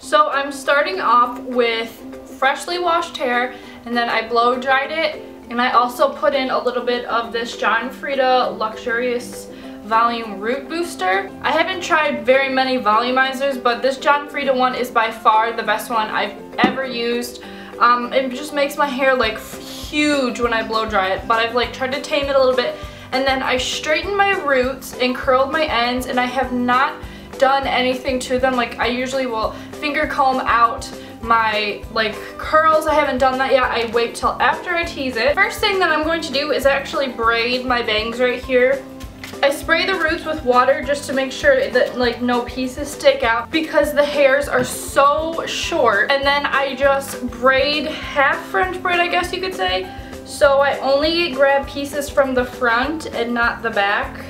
So I'm starting off with freshly washed hair, and then I blow dried it, and I also put in a little bit of this John Frieda Luxurious Volume Root Booster. I haven't tried very many volumizers, but this John Frieda one is by far the best one I've ever used. It just makes my hair like huge when I blow dry it, but I've like tried to tame it a little bit, and then I straightened my roots and curled my ends, and I have not done anything to them. Like I usually will finger comb out my like curls. I haven't done that yet. I wait till after I tease it. First thing that I'm going to do is actually braid my bangs right here. I spray the roots with water just to make sure that like no pieces stick out because the hairs are so short. And then I just braid half French braid, I guess you could say. So I only grab pieces from the front and not the back.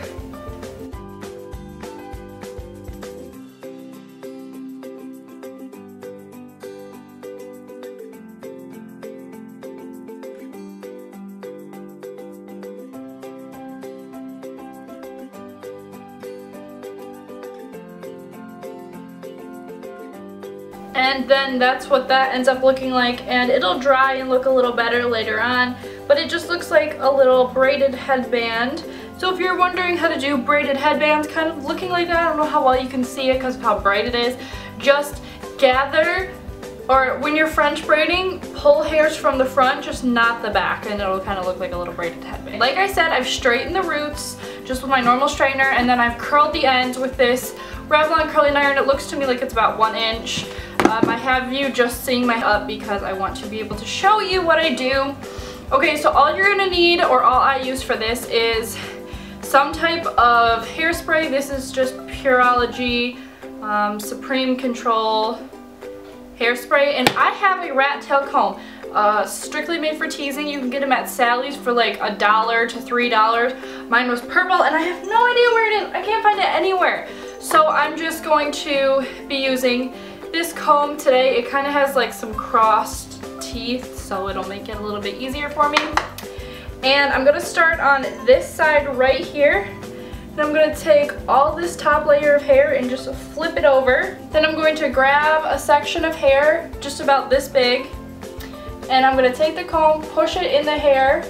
And then that's what that ends up looking like, and it'll dry and look a little better later on, but it just looks like a little braided headband. So if you're wondering how to do braided headbands kind of looking like that, I don't know how well you can see it because of how bright it is, just gather, or when you're French braiding, pull hairs from the front, just not the back, and it'll kind of look like a little braided headband. Like I said, I've straightened the roots just with my normal straightener, and then I've curled the ends with this Revlon curling iron. It looks to me like it's about 1 inch. I have you just seeing my up because I want to be able to show you what I do. Okay, so all you're gonna need, or all I use for this, is some type of hairspray. This is just Pureology Supreme Control hairspray, and I have a rat tail comb strictly made for teasing. You can get them at Sally's for like $1 to $3. Mine was purple, and I have no idea where it is. I can't find it anywhere. So I'm just going to be using this comb today. It kind of has like some crossed teeth, so it'll make it a little bit easier for me. And I'm going to start on this side right here, and I'm going to take all this top layer of hair and just flip it over. Then I'm going to grab a section of hair just about this big, and I'm going to take the comb, push it in the hair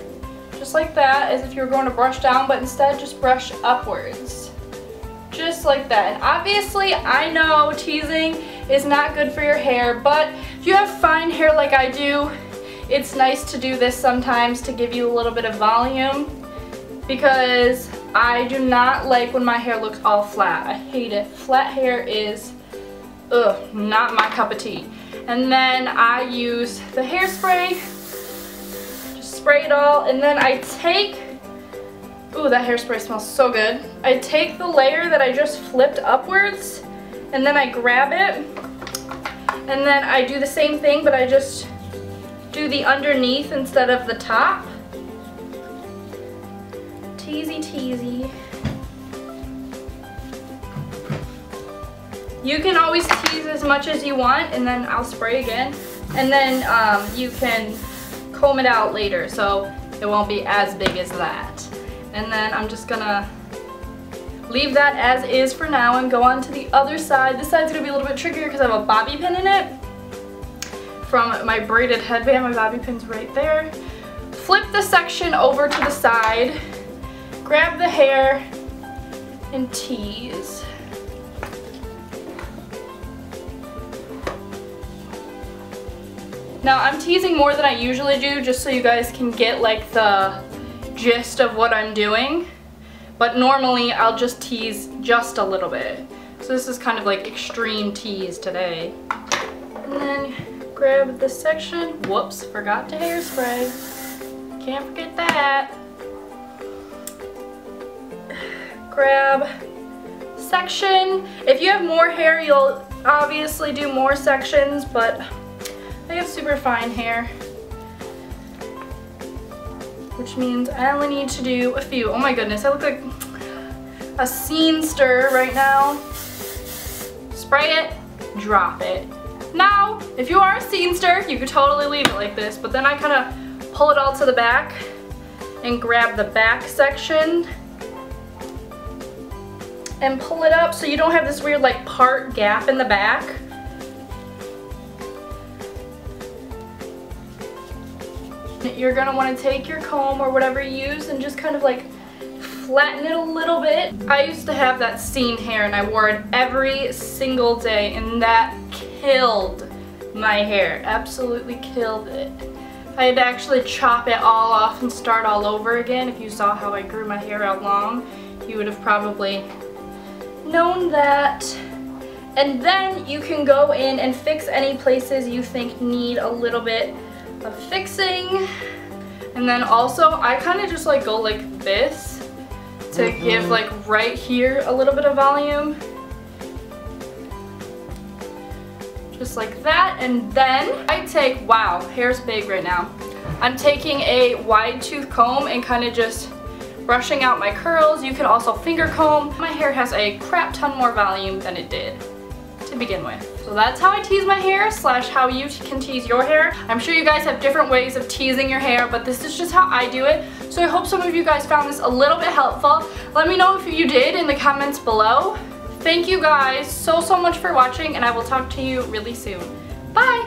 just like that, as if you were going to brush down, but instead just brush upwards. Just like that. And obviously I know teasing is not good for your hair, but if you have fine hair like I do, it's nice to do this sometimes to give you a little bit of volume, because I do not like when my hair looks all flat. I hate it. Flat hair is not my cup of tea. And then I use the hairspray, just spray it all, and then I take, ooh, that hairspray smells so good. I take the layer that I just flipped upwards, and then I grab it, and then I do the same thing, but I just do the underneath instead of the top. Teasy teasy. You can always tease as much as you want, and then I'll spray again, and then you can comb it out later, so it won't be as big as that. And then I'm just gonna leave that as is for now and go on to the other side. This side's gonna be a little bit trickier because I have a bobby pin in it from my braided headband. My bobby pin's right there. Flip the section over to the side, grab the hair, and tease. Now I'm teasing more than I usually do just so you guys can get like the gist of what I'm doing, but normally I'll just tease just a little bit. So this is kind of like extreme tease today. And then grab this section. Whoops, forgot to hairspray. Can't forget that. Grab section. If you have more hair, you'll obviously do more sections, but I have super fine hair, which means I only need to do a few. Oh my goodness, I look like a scenester right now. Spray it, drop it. Now, if you are a scenester, you could totally leave it like this, but then I kind of pull it all to the back and grab the back section and pull it up so you don't have this weird like part gap in the back. you're gonna want to take your comb or whatever you use and just kind of like flatten it a little bit. I used to have that scene hair and I wore it every single day, and that killed my hair. Absolutely killed it. I had to actually chop it all off and start all over again. If you saw how I grew my hair out long, you would have probably known that. And then you can go in and fix any places you think need a little bit of fixing. And then also I kind of just like go like this to give like right here a little bit of volume. Just like that. And then I take, wow, hair's big right now. I'm taking a wide tooth comb and kind of just brushing out my curls. You can also finger comb. My hair has a crap ton more volume than it did to begin with. So that's how I tease my hair slash how you can tease your hair. I'm sure you guys have different ways of teasing your hair, but this is just how I do it. So I hope some of you guys found this a little bit helpful. Let me know if you did in the comments below. Thank you guys so much for watching, and I will talk to you really soon. Bye!